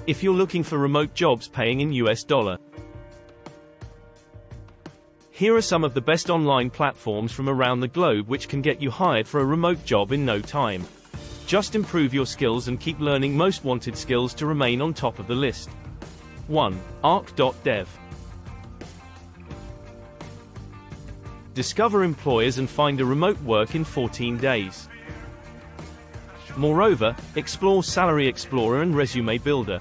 if you're looking for remote jobs paying in US dollar. Here are some of the best online platforms from around the globe which can get you hired for a remote job in no time. Just improve your skills and keep learning most wanted skills to remain on top of the list. 1. Arc.dev. Discover employers and find a remote work in 14 days. Moreover, explore Salary Explorer and Resume Builder.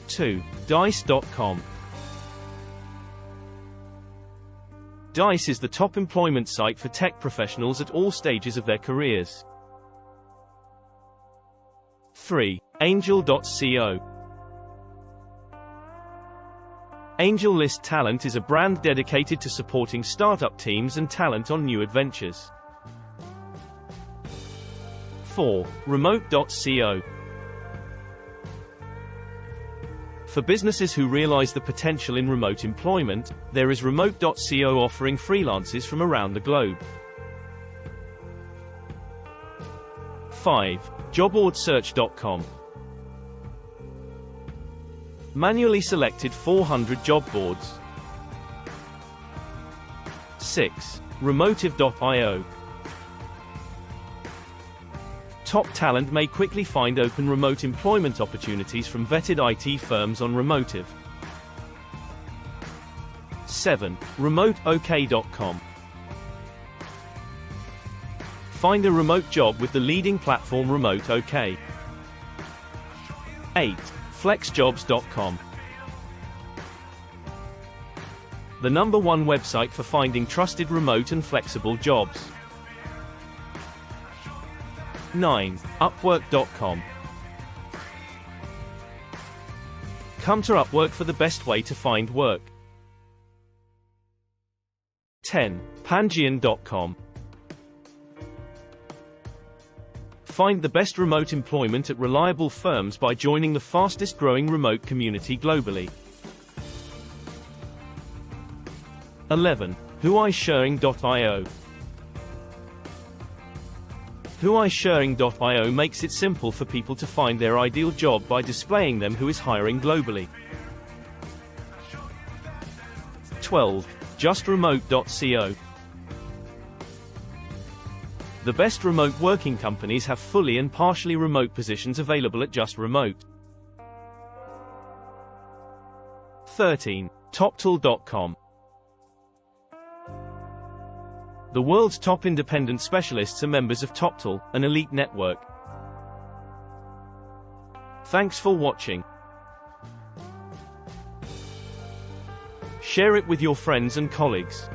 2. Dice.com. Dice is the top employment site for tech professionals at all stages of their careers. 3. Angel.co. Angel List Talent is a brand dedicated to supporting startup teams and talent on new adventures. 4. Remote.co. For businesses who realize the potential in remote employment, there is Remote.co offering freelancers from around the globe. 5. JobBoardSearch.com. Manually selected 400 job boards. 6. Remotive.io. Top talent may quickly find open remote employment opportunities from vetted IT firms on Remotive. 7. RemoteOK.com. Find a remote job with the leading platform RemoteOK. 8. FlexJobs.com. The #1 website for finding trusted remote and flexible jobs. 9. Upwork.com. Come to Upwork for the best way to find work. 10. Pangian.com. Find the best remote employment at reliable firms by joining the fastest growing remote community globally. 11. WhoISharing.io. WhoISharing.io makes it simple for people to find their ideal job by displaying them who is hiring globally. 12. JustRemote.co. The best remote working companies have fully and partially remote positions available at Just Remote. 13. TopTool.com. The world's top independent specialists are members of TopTool, an elite network. Thanks for watching. Share it with your friends and colleagues.